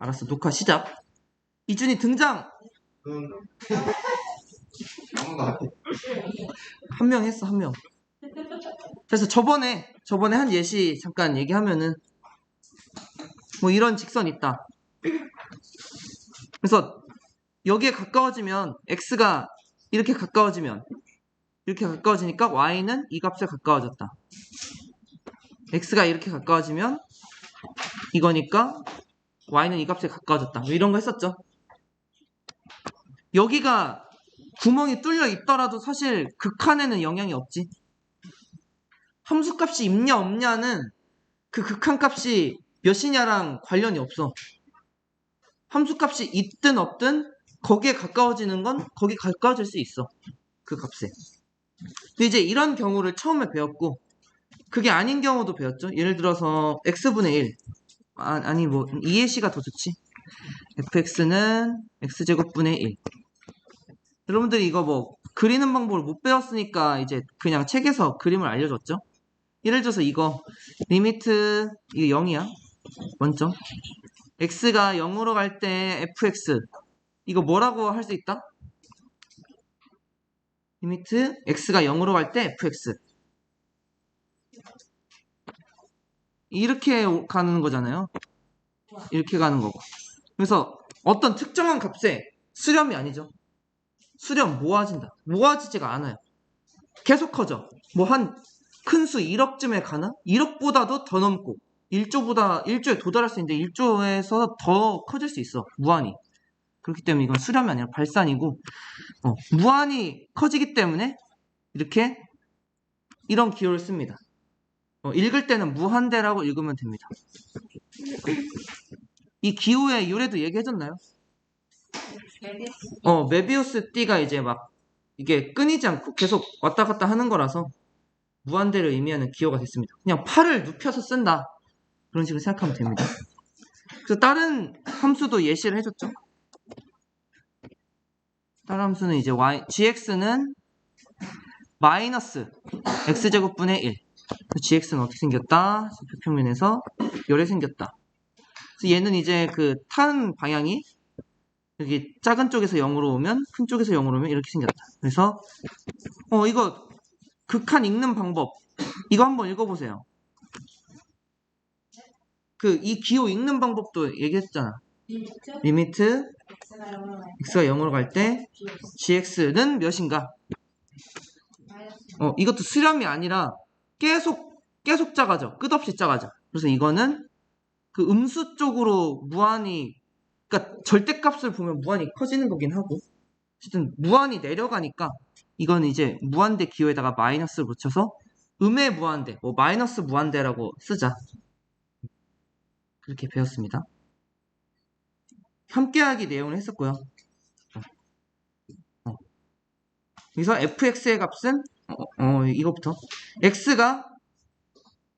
알았어. 녹화 시작. 이준이 등장. 한 명 했어, 한 명. 그래서 저번에 한 예시 잠깐 얘기하면은 뭐 이런 직선 있다. 그래서 여기에 가까워지면 x가 이렇게 가까워지니까 y는 이 값에 가까워졌다. x가 이렇게 가까워지면 이거니까 y는 이 값에 가까워졌다. 뭐 이런 거 했었죠. 여기가 구멍이 뚫려 있더라도 사실 극한에는 영향이 없지. 함수값이 있냐 없냐는 그 극한값이 몇이냐랑 관련이 없어. 함수값이 있든 없든 거기에 가까워지는 건 거기 가까워질 수 있어. 그 값에. 근데 이제 이런 경우를 처음에 배웠고 그게 아닌 경우도 배웠죠. 예를 들어서 x분의 1 아니 뭐 2의 c가 더 좋지. fx는 x제곱분의 1. 여러분들이 이거 뭐 그리는 방법을 못 배웠으니까 이제 그냥 책에서 그림을 알려줬죠. 예를 들어서 이거 리미트 이게 0이야. 먼저 x가 0으로 갈 때 fx 이거 뭐라고 할 수 있다? 리미트 x가 0으로 갈 때 fx 이렇게 가는 거잖아요. 이렇게 가는 거고. 그래서 어떤 특정한 값에 수렴이 아니죠. 수렴 모아진다. 모아지지가 않아요. 계속 커져. 뭐 한 큰 수 1억쯤에 가나? 1억보다도 더 넘고 1조에 도달할 수 있는데 1조에서 더 커질 수 있어. 무한히. 그렇기 때문에 이건 수렴이 아니라 발산이고 무한히 커지기 때문에 이렇게 이런 기호를 씁니다. 읽을 때는 무한대라고 읽으면 됩니다. 이 기호의 유래도 얘기해줬나요? 메비우스 띠가 이제 막 이게 끊이지 않고 계속 왔다 갔다 하는 거라서 무한대를 의미하는 기호가 됐습니다. 그냥 팔을 눕혀서 쓴다. 그런 식으로 생각하면 됩니다. 그래서 다른 함수도 예시를 해줬죠. 다른 함수는 이제 gx는 마이너스 x제곱분의 1. gx는 어떻게 생겼다? 표평면에서 열에 생겼다. 그래서 얘는 이제 그 탄 방향이 여기 작은 쪽에서 0으로 오면 큰 쪽에서 0으로 오면 이렇게 생겼다. 그래서 이거 극한 읽는 방법 이거 한번 읽어보세요. 이 기호 읽는 방법도 얘기했잖아. 리미트 x가 0으로 갈 때 gx는 몇인가? 이것도 수렴이 아니라 계속 작아져. 끝없이 작아져. 그래서 이거는 그 음수 쪽으로 무한히 그러니까 절대값을 보면 무한히 커지는 거긴 하고 어쨌든 무한히 내려가니까 이건 이제 무한대 기호에다가 마이너스를 붙여서 음의 무한대, 뭐 마이너스 무한대라고 쓰자. 그렇게 배웠습니다. 함께하기 내용을 했었고요. 여기서 fx의 값은 이거부터 x가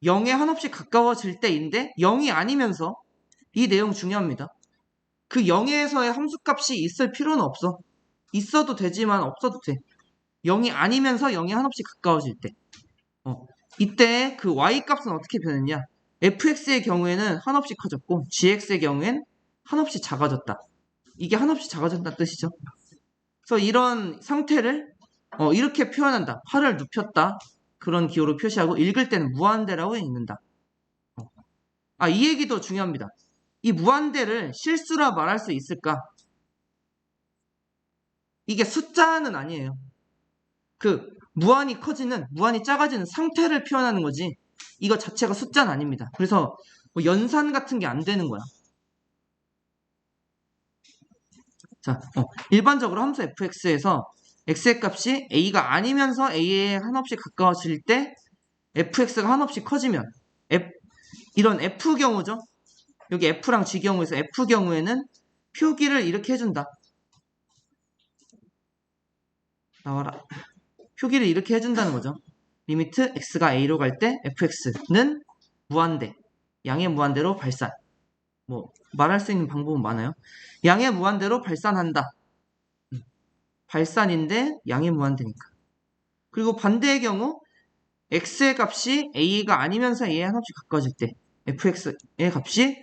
0에 한없이 가까워질 때인데 0이 아니면서 이 내용 중요합니다. 그 0에서의 함수값이 있을 필요는 없어. 있어도 되지만 없어도 돼. 0이 아니면서 0에 한없이 가까워질 때. 이때 그 y값은 어떻게 변했냐? fx의 경우에는 한없이 커졌고 gx의 경우엔 한없이 작아졌다. 이게 한없이 작아졌다는 뜻이죠. 그래서 이런 상태를 이렇게 표현한다. 팔을 눕혔다. 그런 기호로 표시하고 읽을 때는 무한대라고 읽는다. 이 얘기도 중요합니다. 이 무한대를 실수라 말할 수 있을까? 이게 숫자는 아니에요. 무한히 커지는, 무한히 작아지는 상태를 표현하는 거지 이거 자체가 숫자는 아닙니다. 그래서 뭐 연산 같은 게 안 되는 거야. 자, 일반적으로 함수 fx에서 x의 값이 a가 아니면서 a에 한없이 가까워질 때 fx가 한없이 커지면 이런 f 경우죠. 여기 f랑 g 경우에서 f 경우에는 표기를 이렇게 해준다. 나와라. 표기를 이렇게 해준다는 거죠. 리미트 x가 a로 갈 때 fx는 무한대, 양의 무한대로 발산. 뭐 말할 수 있는 방법은 많아요. 양의 무한대로 발산한다. 발산인데 양의 무한대니까. 그리고 반대의 경우 x의 값이 a가 아니면서 a에 한없이 가까워질 때 fx의 값이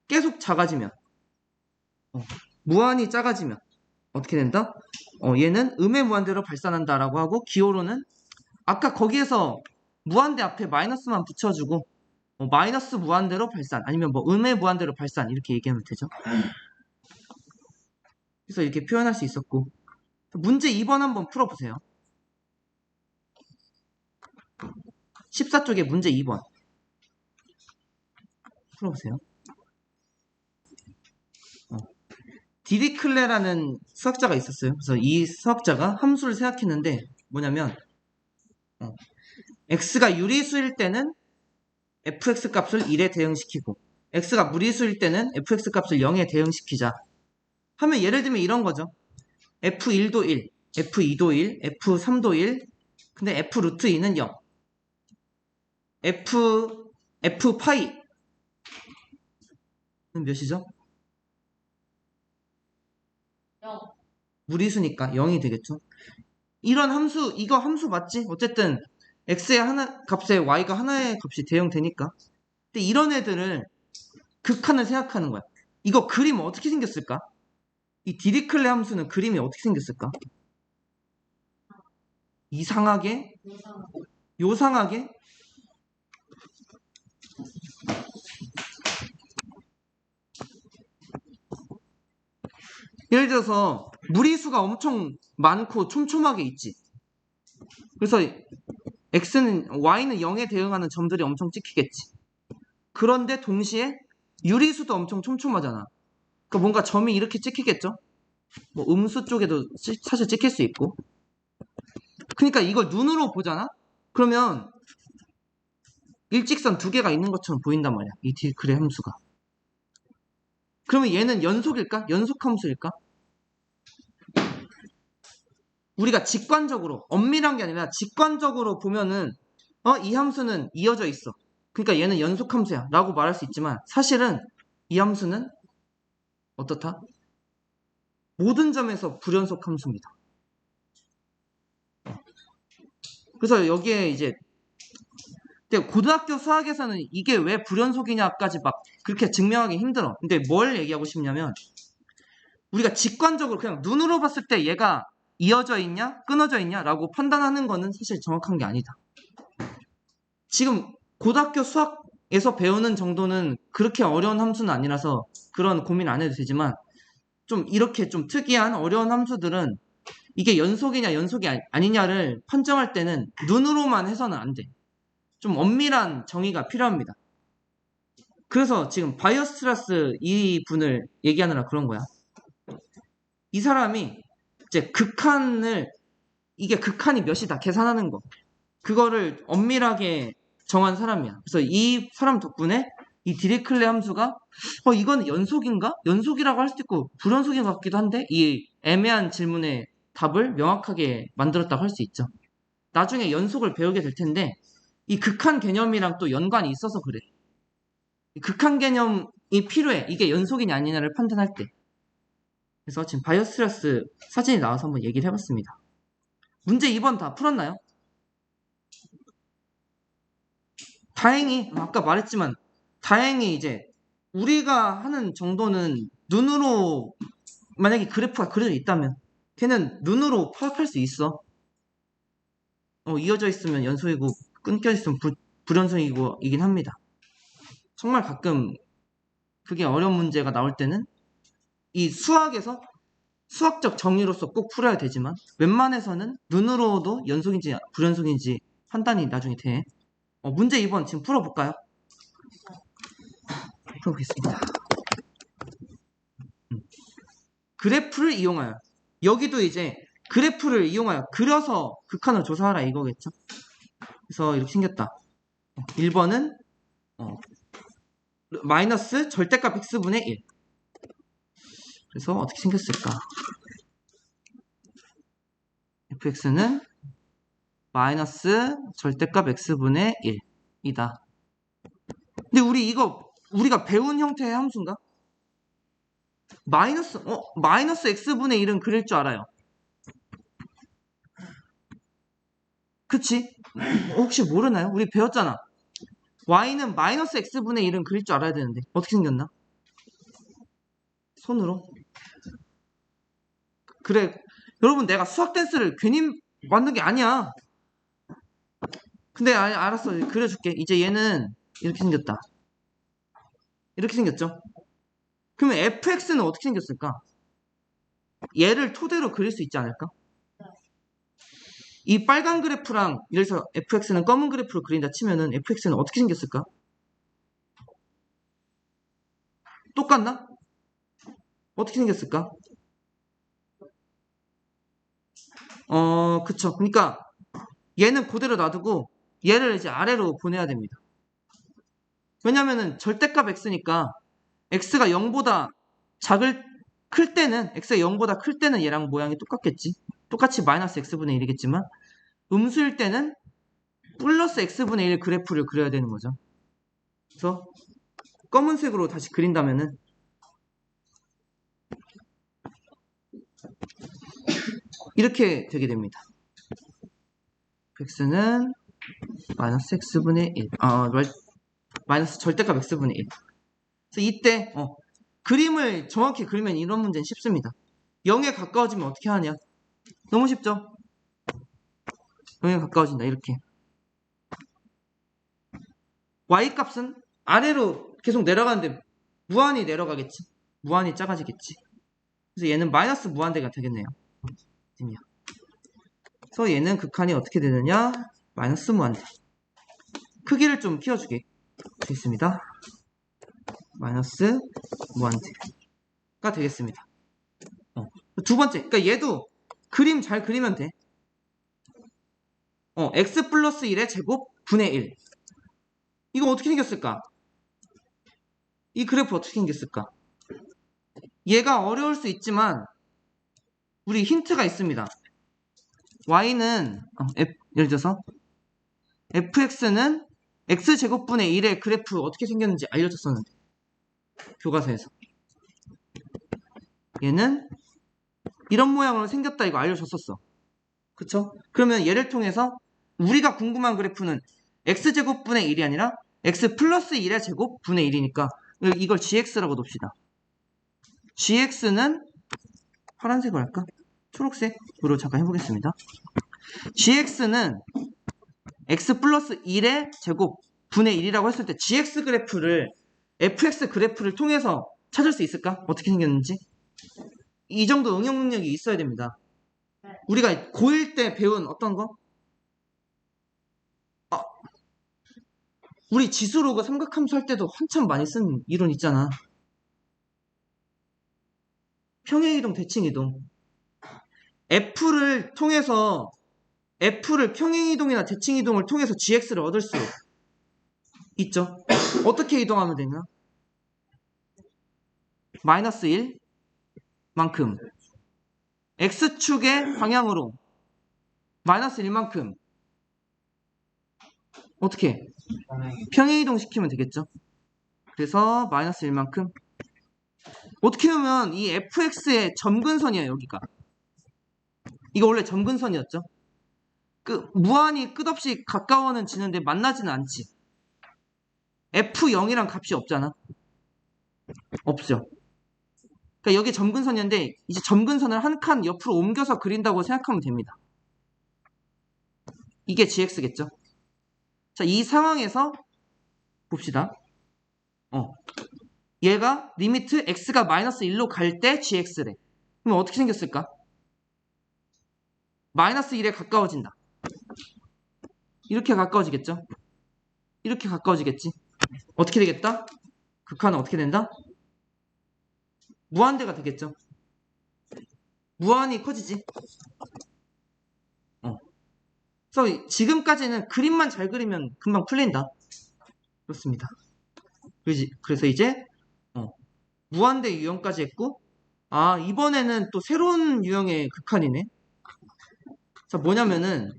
계속 작아지면 무한히 작아지면 어떻게 된다? 얘는 음의 무한대로 발산한다라고 하고 기호로는 아까 거기에서 무한대 앞에 마이너스만 붙여주고 마이너스 무한대로 발산 아니면 뭐 음의 무한대로 발산 이렇게 얘기하면 되죠. 그래서 이렇게 표현할 수 있었고 문제 2번 한번 풀어보세요. 14쪽에 문제 2번 풀어보세요. 디리클레라는 수학자가 있었어요. 그래서 이 수학자가 함수를 생각했는데 뭐냐면 x가 유리수일 때는 fx 값을 1에 대응시키고 x가 무리수일 때는 fx 값을 0에 대응시키자 하면 예를 들면 이런 거죠. f1도 1, f2도 1, f3도 1 근데 f 루트 2는 0 f 파이는 몇이죠? 0. 무리수니까 0이 되겠죠. 이런 함수 이거 함수 맞지? 어쨌든 x의 하나 값에 y가 하나의 값이 대응되니까. 근데 이런 애들을 극한을 생각하는 거야. 이거 그림 어떻게 생겼을까? 이 디리클레 함수는 그림이 어떻게 생겼을까? 이상하게? 요상하게? 예를 들어서 무리수가 엄청 많고 촘촘하게 있지. 그래서 y는 0에 대응하는 점들이 엄청 찍히겠지. 그런데 동시에 유리수도 엄청 촘촘하잖아. 그러니까 뭔가 점이 이렇게 찍히겠죠? 뭐 음수 쪽에도 사실 찍힐 수 있고. 그러니까 이걸 눈으로 보잖아? 그러면 일직선 두 개가 있는 것처럼 보인단 말이야. 이 디리클레 함수가. 그러면 얘는 연속일까? 연속 함수일까? 우리가 직관적으로, 엄밀한 게 아니라 직관적으로 보면은 이 함수는 이어져 있어. 그러니까 얘는 연속 함수야 라고 말할 수 있지만 사실은 이 함수는 어떻다? 모든 점에서 불연속 함수입니다. 그래서 여기에 이제 고등학교 수학에서는 이게 왜 불연속이냐까지 막 그렇게 증명하기 힘들어. 근데 뭘 얘기하고 싶냐면 우리가 직관적으로 그냥 눈으로 봤을 때 얘가 이어져 있냐 끊어져 있냐 라고 판단하는 거는 사실 정확한 게 아니다. 지금 고등학교 수학에서 배우는 정도는 그렇게 어려운 함수는 아니라서 그런 고민 안 해도 되지만 좀 이렇게 좀 특이한 어려운 함수들은 이게 연속이냐 연속이 아니냐를 판정할 때는 눈으로만 해서는 안 돼. 좀 엄밀한 정의가 필요합니다. 그래서 지금 바이어스트라스 이 분을 얘기하느라 그런 거야. 이 사람이 이제 이게 극한이 몇이다 계산하는 거. 그거를 엄밀하게 정한 사람이야. 그래서 이 사람 덕분에 이 디리클레 함수가 이건 연속인가? 연속이라고 할 수도 있고 불연속인 것 같기도 한데 이 애매한 질문의 답을 명확하게 만들었다고 할 수 있죠. 나중에 연속을 배우게 될 텐데 이 극한 개념이랑 또 연관이 있어서 그래. 이 극한 개념이 필요해. 이게 연속이냐 아니냐를 판단할 때. 그래서 지금 바이어스트라스 사진이 나와서 한번 얘기를 해봤습니다. 문제 2번 다 풀었나요? 다행히 아까 말했지만 다행히 이제 우리가 하는 정도는 눈으로 만약에 그래프가 그려져 있다면 걔는 눈으로 파악할 수 있어. 이어져 있으면 연속이고 끊겨 있으면 불연속이고 이긴 합니다. 정말 가끔 그게 어려운 문제가 나올 때는 이 수학에서 수학적 정의로서 꼭 풀어야 되지만 웬만해서는 눈으로도 연속인지 불연속인지 판단이 나중에 돼. 문제 2번 지금 풀어볼까요? 풀어보겠습니다. 그래프를 이용하여 여기도 이제 그래프를 이용하여 그려서 극한을 조사하라 이거겠죠. 그래서 이렇게 생겼다. 1번은 마이너스 절대값 x분의 1. 그래서 어떻게 생겼을까? fx는 마이너스 절대값 x분의 1이다. 근데 우리가 배운 형태의 함수인가? 마이너스 x분의 1은 그릴 줄 알아요. 그치? 혹시 모르나요? 우리 배웠잖아. y는 마이너스 x분의 1은 그릴 줄 알아야 되는데 어떻게 생겼나? 손으로? 그래. 여러분, 내가 수학 댄스를 괜히 만든 게 아니야. 근데 알았어. 그려줄게. 이제 얘는 이렇게 생겼다. 이렇게 생겼죠? 그러면 fx는 어떻게 생겼을까? 얘를 토대로 그릴 수 있지 않을까? 이 빨간 그래프랑 예를 들어서 fx는 검은 그래프로 그린다 치면은 fx는 어떻게 생겼을까? 똑같나? 어떻게 생겼을까? 그쵸. 그러니까 얘는 그대로 놔두고 얘를 이제 아래로 보내야 됩니다. 왜냐면은 절대값 x니까 x가 0보다 클 때는 x가 0보다 클 때는 얘랑 모양이 똑같겠지. 똑같이 마이너스 x분의 1이겠지만 음수일 때는 플러스 x분의 1 그래프를 그려야 되는 거죠. 그래서 검은색으로 다시 그린다면은 이렇게 되게 됩니다. x는 마이너스 x분의 1 마이너스 절대값 x분의 1. 그래서 이때 그림을 정확히 그리면 이런 문제는 쉽습니다. 0에 가까워지면 어떻게 하냐? 너무 쉽죠? 0에 가까워진다. 이렇게 y값은 아래로 계속 내려가는데 무한히 내려가겠지. 무한히 작아지겠지. 그래서 얘는 마이너스 무한대가 되겠네요. 그래서 얘는 극한이 어떻게 되느냐? 마이너스 무한대. 크기를 좀 키워주게 되겠습니다. 마이너스 무한대가 되겠습니다. 두 번째, 그러니까 얘도 그림 잘 그리면 돼. x 플러스 1의 제곱 분의 1. 이거 어떻게 생겼을까? 이 그래프 어떻게 생겼을까? 얘가 어려울 수 있지만 우리 힌트가 있습니다. y는 예를 들어서 fx는 x제곱분의 1의 그래프 어떻게 생겼는지 알려줬었는데 교과서에서 얘는 이런 모양으로 생겼다 이거 알려줬었어. 그쵸? 그러면 얘를 통해서 우리가 궁금한 그래프는 x제곱분의 1이 아니라 x 플러스 1의 제곱분의 1이니까 이걸 gx라고 둡시다. gx는 파란색으로 할까? 초록색으로 잠깐 해보겠습니다. gx는 x 플러스 1의 제곱 분의 1이라고 했을 때 gx 그래프를 fx 그래프를 통해서 찾을 수 있을까? 어떻게 생겼는지 이 정도 응용 능력이 있어야 됩니다. 우리가 고1 때 배운 어떤 거? 우리 지수로그 삼각함수 할 때도 한참 많이 쓴 이론 있잖아. 평행이동, 대칭이동. F를 평행이동이나 대칭이동을 통해서 gx를 얻을 수 있죠. 어떻게 이동하면 되냐? 마이너스 1만큼 x축의 방향으로 마이너스 1만큼 어떻게? 평행이동 시키면 되겠죠. 그래서 마이너스 1만큼 어떻게 보면 이 fx의 점근선이야 여기가. 이거 원래 점근선이었죠. 무한히 끝없이 가까워는 지는데 만나지는 않지. f0이란 값이 없잖아. 없죠. 그러니까 여기 점근선이었는데 이제 점근선을 한 칸 옆으로 옮겨서 그린다고 생각하면 됩니다. 이게 gx겠죠. 자, 이 상황에서 봅시다. 얘가 리미트 x가 마이너스 1로 갈 때 gx래. 그럼 어떻게 생겼을까? 마이너스 1에 가까워진다. 이렇게 가까워지겠죠? 이렇게 가까워지겠지? 어떻게 되겠다? 극한은 어떻게 된다? 무한대가 되겠죠? 무한히 커지지? 그래서 지금까지는 그림만 잘 그리면 금방 풀린다. 그렇습니다. 그래서 이제 무한대 유형까지 했고 이번에는 또 새로운 유형의 극한이네. 자, 뭐냐면은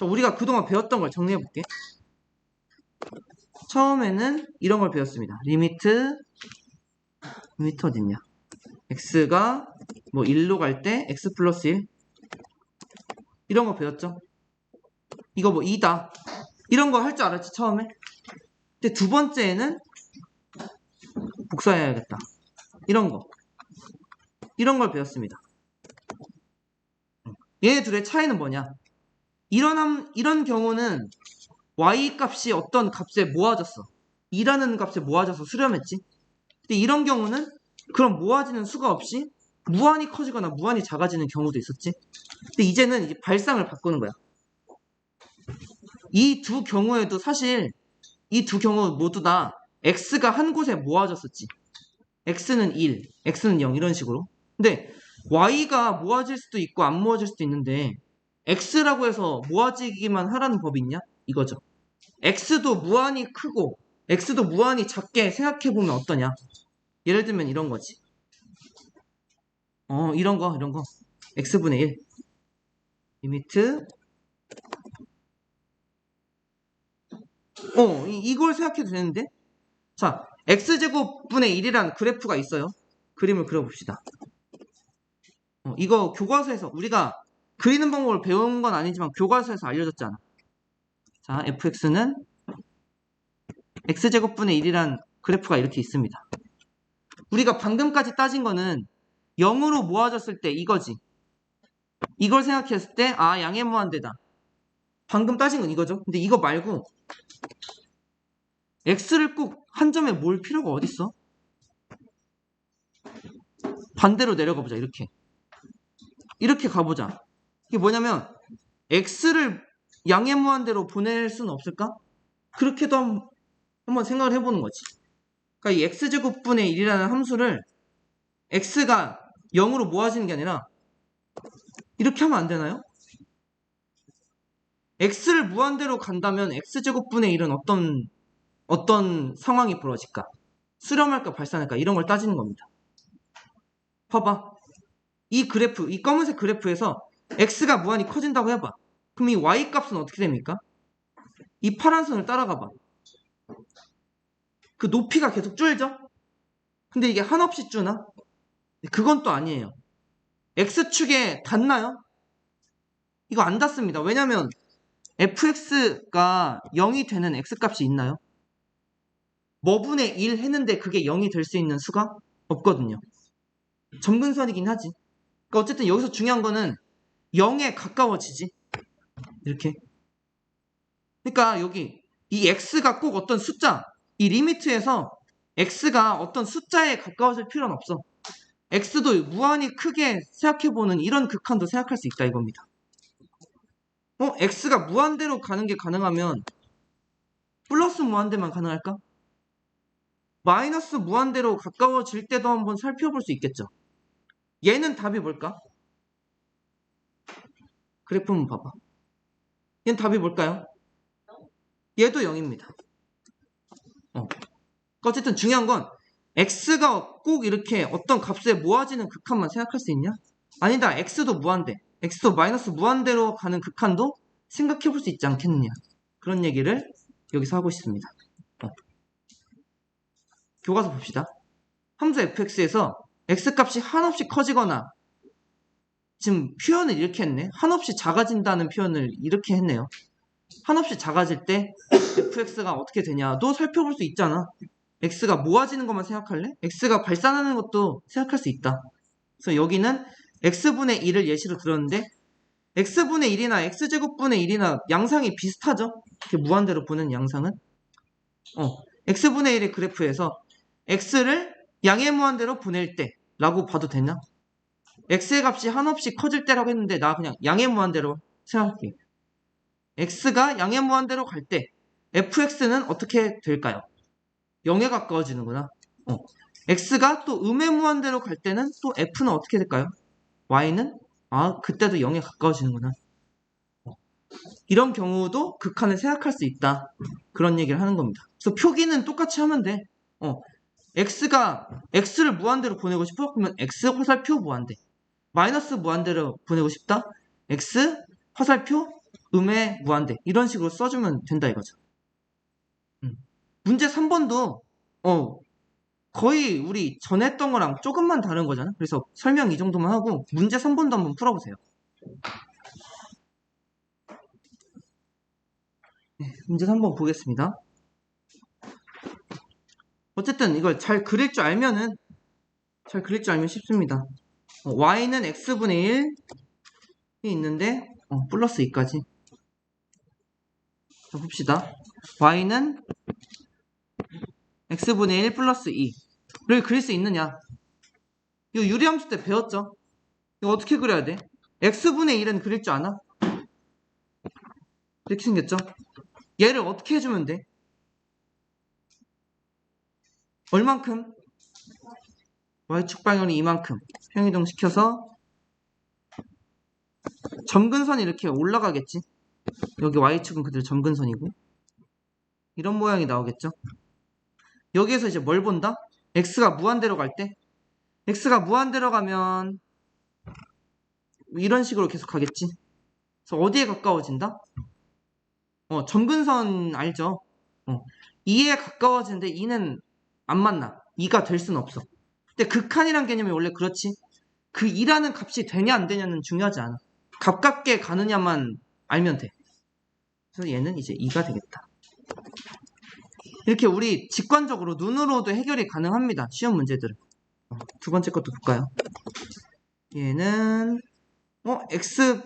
우리가 그동안 배웠던 걸 정리해볼게. 처음에는 이런 걸 배웠습니다. 리미트 어딨냐? x가 뭐 1로 갈 때 x 플러스 1 이런 거 배웠죠? 이거 뭐 2다 이런 거 할 줄 알았지 처음에? 근데 두 번째에는 복사해야겠다. 이런 걸 배웠습니다. 얘네 둘의 차이는 뭐냐? 이런 경우는 y 값이 어떤 값에 모아졌어. 2라는 값에 모아져서 수렴했지. 근데 이런 경우는 그런 모아지는 수가 없이 무한히 커지거나 무한히 작아지는 경우도 있었지. 근데 이제는 이제 발상을 바꾸는 거야. 이 두 경우에도 사실 이 두 경우 모두 다 x가 한 곳에 모아졌었지. x는 1, x는 0 이런 식으로. 근데 y가 모아질 수도 있고 안 모아질 수도 있는데 x라고 해서 모아지기만 하라는 법이 있냐? 이거죠. x도 무한히 크고 x도 무한히 작게 생각해보면 어떠냐? 예를 들면 이런 거지. 이런 거. x분의 1 리미트 이걸 생각해도 되는데 자, x제곱분의 1이라는 그래프가 있어요. 그림을 그려봅시다. 이거 교과서에서 우리가 그리는 방법을 배운 건 아니지만 교과서에서 알려줬잖아. 자, fx는 x제곱분의 1이란 그래프가 이렇게 있습니다. 우리가 방금까지 따진 거는 0으로 모아졌을 때 이거지. 이걸 생각했을 때 양의 무한대다. 방금 따진 건 이거죠. 근데 이거 말고 x를 꼭 한 점에 몰 필요가 어딨어? 반대로 내려가 보자. 이렇게 가보자. 이게 뭐냐면 x를 양의 무한대로 보낼 수는 없을까? 그렇게도 한번 생각을 해보는 거지. 그러니까 이 x제곱분의 1이라는 함수를 x가 0으로 모아지는 게 아니라 이렇게 하면 안 되나요? x를 무한대로 간다면 x제곱분의 1은 어떤 상황이 벌어질까? 수렴할까 발산할까? 이런 걸 따지는 겁니다. 봐봐. 이 그래프, 이 검은색 그래프에서 x가 무한히 커진다고 해봐. 그럼 이 y 값은 어떻게 됩니까? 이 파란 선을 따라가 봐. 그 높이가 계속 줄죠? 근데 이게 한없이 주나? 그건 또 아니에요. x축에 닿나요? 이거 안 닿습니다. 왜냐면 fx가 0이 되는 x값이 있나요? 뭐분의 1 했는데 그게 0이 될 수 있는 수가 없거든요. 점근선이긴 하지. 그러니까 어쨌든 여기서 중요한 거는 0에 가까워지지. 이렇게. 그러니까 여기 이 x가 꼭 어떤 숫자, 이 리미트에서 x가 어떤 숫자에 가까워질 필요는 없어. x도 무한히 크게 생각해보는 이런 극한도 생각할 수 있다 이겁니다. x가 무한대로 가는 게 가능하면 플러스 무한대만 가능할까? 마이너스 무한대로 가까워질 때도 한번 살펴볼 수 있겠죠. 얘는 답이 뭘까? 그래프 한번 봐봐. 얘는 답이 뭘까요? 얘도 0입니다. 어쨌든 중요한 건 x가 꼭 이렇게 어떤 값에 모아지는 극한만 생각할 수 있냐? 아니다. x도 무한대. x도 마이너스 무한대로 가는 극한도 생각해 볼 수 있지 않겠느냐. 그런 얘기를 여기서 하고 있습니다. 교과서 봅시다. 함수 fx에서 x값이 한없이 커지거나 지금 표현을 이렇게 했네. 한없이 작아진다는 표현을 이렇게 했네요. 한없이 작아질 때 fx가 어떻게 되냐도 살펴볼 수 있잖아. x가 모아지는 것만 생각할래? x가 발산하는 것도 생각할 수 있다. 그래서 여기는 x분의 1을 예시로 들었는데 x분의 1이나 x제곱분의 1이나 양상이 비슷하죠? 이렇게 무한대로 보는 양상은 x분의 1의 그래프에서 x를 양의 무한대로 보낼 때 라고 봐도 되나? x의 값이 한없이 커질 때라고 했는데 나 그냥 양의 무한대로 생각할게. x가 양의 무한대로 갈 때 fx는 어떻게 될까요? 0에 가까워지는구나. x가 또 음의 무한대로 갈 때는 또 f는 어떻게 될까요? y는 그때도 0에 가까워지는구나. 이런 경우도 극한을 생각할 수 있다. 그런 얘기를 하는 겁니다. 그래서 표기는 똑같이 하면 돼. x가 x를 무한대로 보내고 싶어? 그러면 x 화살표 무한대. 마이너스 무한대로 보내고 싶다? x 화살표 음의 무한대. 이런 식으로 써주면 된다 이거죠. 문제 3번도 거의 우리 전에 했던 거랑 조금만 다른 거잖아. 그래서 설명 이 정도만 하고 문제 3번도 한번 풀어보세요. 네, 문제 3번 보겠습니다. 어쨌든 이걸 잘 그릴 줄 알면 쉽습니다. y는 x분의 1 있는데 플러스 2까지. 자, 봅시다. y는 x분의 1 플러스 2를 그릴 수 있느냐? 이거 유리함수 때 배웠죠? 이거 어떻게 그려야 돼? x분의 1은 그릴 줄 아나? 이렇게 생겼죠? 얘를 어떻게 해주면 돼? 얼만큼? y축 방향이 이만큼 평이동 시켜서 점근선이 이렇게 올라가겠지? 여기 y축은 그대로 점근선이고 이런 모양이 나오겠죠? 여기에서 이제 뭘 본다? x가 무한대로 갈 때 x가 무한대로 가면 이런 식으로 계속 가겠지? 그래서 어디에 가까워진다? 점근선 알죠? 2에 가까워지는데 2는 안 만나. 2가 될 수는 없어. 근데 극한이란 개념이 원래 그렇지. 그 2라는 값이 되냐 안 되냐는 중요하지 않아. 가깝게 가느냐만 알면 돼. 그래서 얘는 이제 2가 되겠다. 이렇게 우리 직관적으로 눈으로도 해결이 가능합니다. 시험 문제들은. 두 번째 것도 볼까요? 얘는 x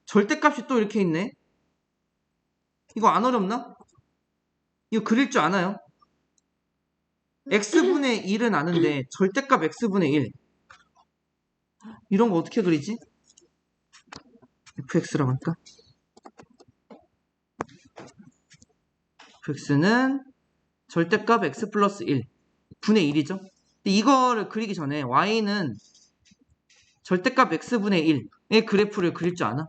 절대값이 또 이렇게 있네. 이거 안 어렵나? 이거 그릴 줄 아나요? x분의 1은 아는데 절대값 x분의 1 이런 거 어떻게 그리지? fx라고 할까? fx는 절대값 x 플러스 1 분의 1이죠. 근데 이거를 그리기 전에 y는 절대값 x분의 1의 그래프를 그릴 줄 아나?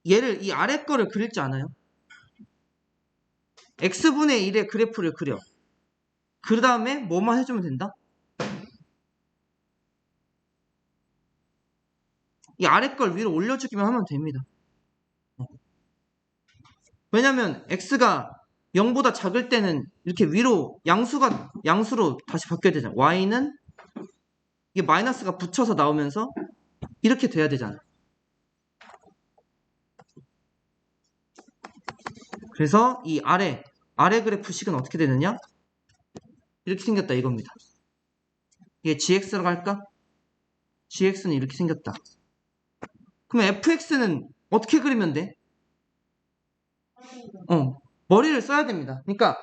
얘를 이 아래 거를 그릴 줄 아나요? x분의 1의 그래프를 그려. 그 다음에 뭐만 해주면 된다? 이 아래 걸 위로 올려주기만 하면 됩니다. 왜냐면 x가 0보다 작을 때는 이렇게 위로 양수로 다시 바뀌어야 되잖아. y는 이게 마이너스가 붙여서 나오면서 이렇게 돼야 되잖아. 그래서 이 아래 그래프식은 어떻게 되느냐? 이렇게 생겼다 이겁니다. 이게 gx라고 할까? gx는 이렇게 생겼다. 그럼 fx는 어떻게 그리면 돼? 머리를 써야 됩니다. 그러니까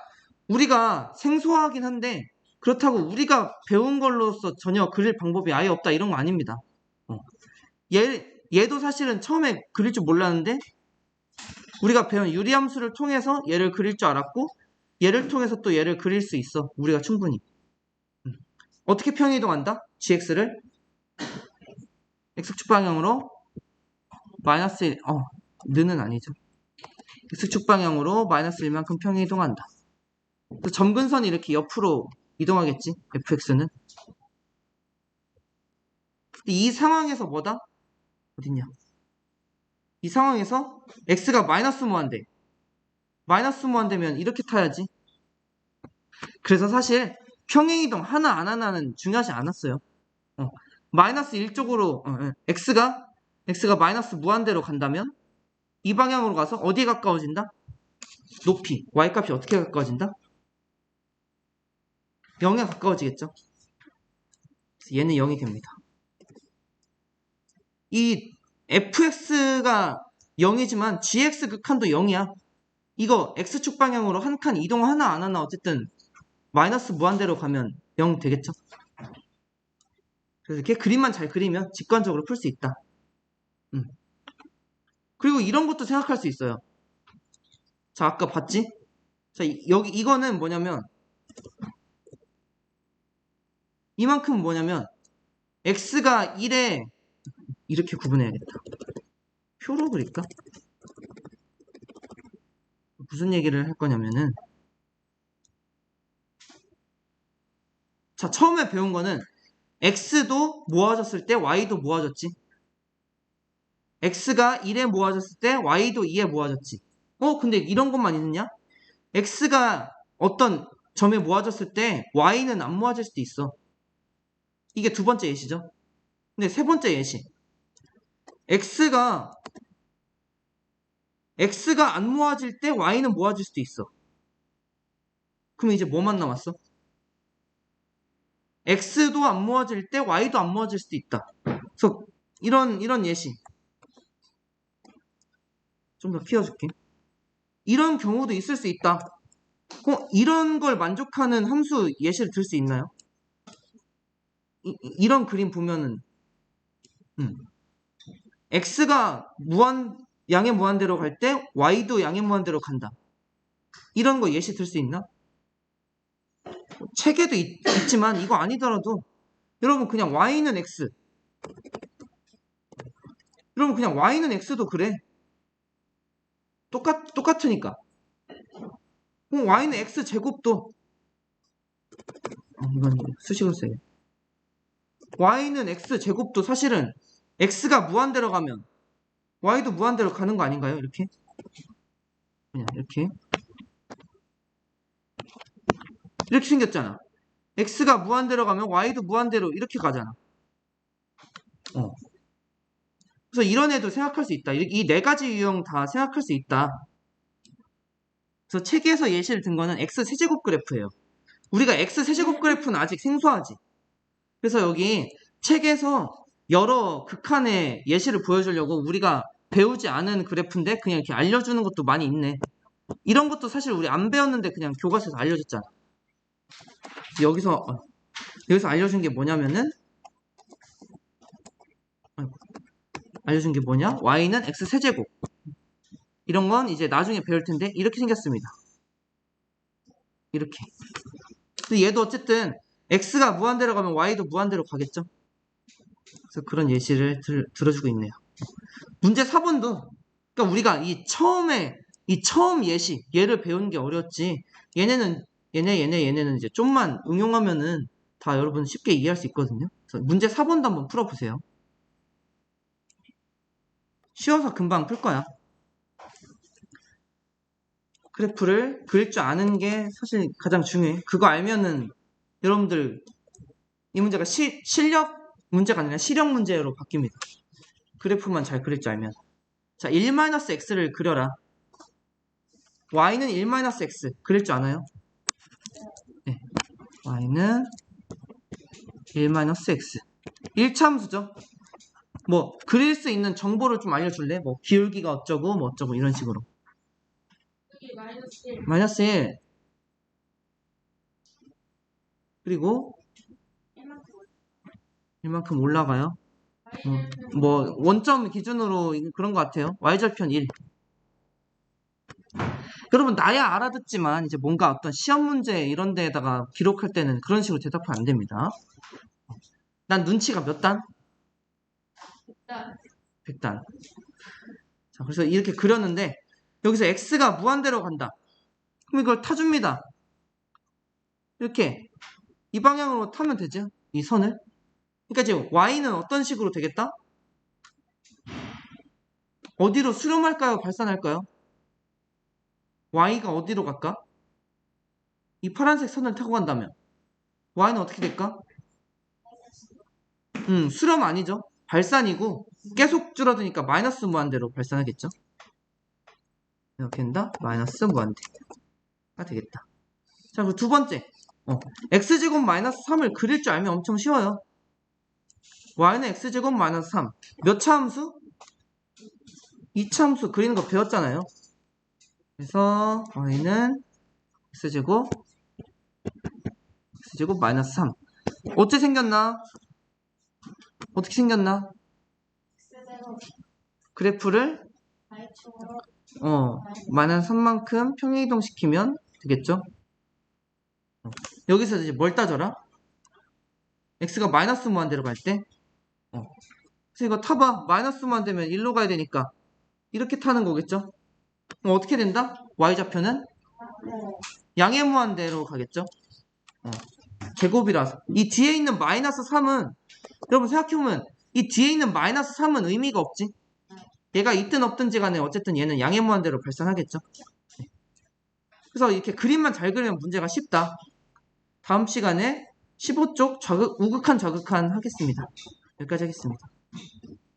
우리가 생소하긴 한데 그렇다고 우리가 배운 걸로서 전혀 그릴 방법이 아예 없다 이런 거 아닙니다. 얘도 사실은 처음에 그릴 줄 몰랐는데 우리가 배운 유리함수를 통해서 얘를 그릴 줄 알았고 얘를 통해서 또 얘를 그릴 수 있어. 우리가 충분히. 어떻게 평이동한다? gx를 x축 방향으로 마이너스 1, 는은 아니죠. x축 방향으로 마이너스 1만큼 평이동한다. 점근선이 이렇게 옆으로 이동하겠지, fx는. 이 상황에서 뭐다? 어딨냐? 이 상황에서 x가 마이너스 무한대. 마이너스 무한대면 이렇게 타야지. 그래서 사실 평행이동 하나 안 하나는 중요하지 않았어요. 마이너스 1쪽으로 x가 마이너스 무한대로 간다면 이 방향으로 가서 어디에 가까워진다? 높이. y값이 어떻게 가까워진다? 0에 가까워지겠죠. 그래서 얘는 0이 됩니다. 이 fx가 0이지만 gx 극한도 0이야. 이거 x축 방향으로 한 칸 이동하나 안 하나 어쨌든 마이너스 무한대로 가면 0 되겠죠. 그래서 이렇게 그림만 잘 그리면 직관적으로 풀 수 있다. 그리고 이런 것도 생각할 수 있어요. 자, 아까 봤지? 자, 여기 이거는 뭐냐면 이만큼은 뭐냐면 x가 1에 이렇게 구분해야겠다. 표로 그릴까? 무슨 얘기를 할 거냐면은 자, 처음에 배운 거는 x도 모아졌을 때 y도 모아졌지. x가 1에 모아졌을 때 y도 2에 모아졌지. 근데 이런 것만 있느냐? x가 어떤 점에 모아졌을 때 y는 안 모아질 수도 있어. 이게 두 번째 예시죠. 근데 세 번째 예시. x가 안 모아질 때 y는 모아질 수도 있어. 그럼 이제 뭐만 남았어? x도 안 모아질 때 y도 안 모아질 수도 있다. 그래서 이런 예시 좀 더 키워줄게. 이런 경우도 있을 수 있다. 이런 걸 만족하는 함수 예시를 들 수 있나요? 이런 그림 보면은 x가 양의 무한대로 갈 때 y도 양의 무한대로 간다. 이런 거 예시 들 수 있나? 책에도 있지만 이거 아니더라도 여러분 그냥 y는 x, 여러분 그냥 y는 x도 그래. 똑같으니까. y는 x 제곱도 이건 수식을 써요. y는 x 제곱도 사실은 x가 무한대로 가면 y도 무한대로 가는 거 아닌가요? 이렇게 그냥 이렇게 생겼잖아. x가 무한대로 가면 y도 무한대로 이렇게 가잖아. 그래서 이런 애도 생각할 수 있다. 이 네 가지 유형 다 생각할 수 있다. 그래서 책에서 예시를 든 거는 x 세제곱 그래프예요. 우리가 x 세제곱 그래프는 아직 생소하지. 그래서 여기 책에서 여러 극한의 예시를 보여주려고 우리가 배우지 않은 그래프인데 그냥 이렇게 알려주는 것도 많이 있네. 이런 것도 사실 우리 안 배웠는데 그냥 교과서에서 알려줬잖아. 여기서 알려준 게 뭐냐면은 알려준 게 뭐냐? y는 x 세제곱. 이런 건 이제 나중에 배울 텐데 이렇게 생겼습니다. 이렇게. 근데 얘도 어쨌든 x가 무한대로 가면 y도 무한대로 가겠죠? 그래서 그런 예시를 들어주고 있네요. 문제 4번도 그러니까 우리가 이 처음 예시 얘를 배우는 게 어려웠지. 얘네는 이제 좀만 응용하면은 다 여러분 쉽게 이해할 수 있거든요. 그래서 문제 4번도 한번 풀어보세요. 쉬워서 금방 풀 거야. 그래프를 그릴 줄 아는 게 사실 가장 중요해. 그거 알면은 여러분들 이 문제가 실력 문제가 아니라 실력 문제로 바뀝니다. 그래프만 잘 그릴 줄 알면. 자, 1-x를 그려라. y는 1-x 그릴 줄 아나요? 네. y는 1-x 1차함수죠. 뭐 그릴 수 있는 정보를 좀 알려줄래? 뭐 기울기가 어쩌고 뭐 어쩌고 이런 식으로. -1 그리고 1만큼 올라가요. 뭐 원점 기준으로 그런 것 같아요. y절편 1. 여러분 나야 알아듣지만 이제 뭔가 어떤 시험 문제 이런 데에다가 기록할 때는 그런 식으로 대답하면 안 됩니다. 난 눈치가 몇 단? 100단. 자, 그래서 이렇게 그렸는데 여기서 x가 무한대로 간다. 그럼 이걸 타줍니다. 이렇게 이 방향으로 타면 되죠. 이 선을. 그러니까 지금 y는 어떤 식으로 되겠다? 어디로 수렴할까요? 발산할까요? y가 어디로 갈까? 이 파란색 선을 타고 간다면 y는 어떻게 될까? 수렴 아니죠. 발산이고 계속 줄어드니까 마이너스 무한대로 발산하겠죠. 이렇게 된다. 마이너스 무한대가 되겠다. 자, 그리고 두 번째 x제곱 마이너스 3을 그릴 줄 알면 엄청 쉬워요. y는 x제곱 마이너스 3 몇 차 함수? 2차 함수 그리는 거 배웠잖아요. 그래서 y는 x제곱 마이너스 3 어째 생겼나? 어떻게 생겼나? 그래프를 마이너스 3만큼 평행이동 시키면 되겠죠? 여기서 이제 뭘 따져라? x가 마이너스 무한대로 갈 때 그래서 이거 타봐. 마이너스 무한대면 1로 가야 되니까 이렇게 타는 거겠죠? 어떻게 된다? y좌표는 양의 무한대로 가겠죠? 제곱이라서 이 뒤에 있는 마이너스 3은 여러분 생각해보면 이 뒤에 있는 마이너스 3은 의미가 없지. 얘가 있든 없든지 간에 어쨌든 얘는 양의 무한대로 발산하겠죠. 그래서 이렇게 그림만 잘 그리면 문제가 쉽다. 다음 시간에 15쪽 우극한 저극한 하겠습니다. 여기까지 하겠습니다.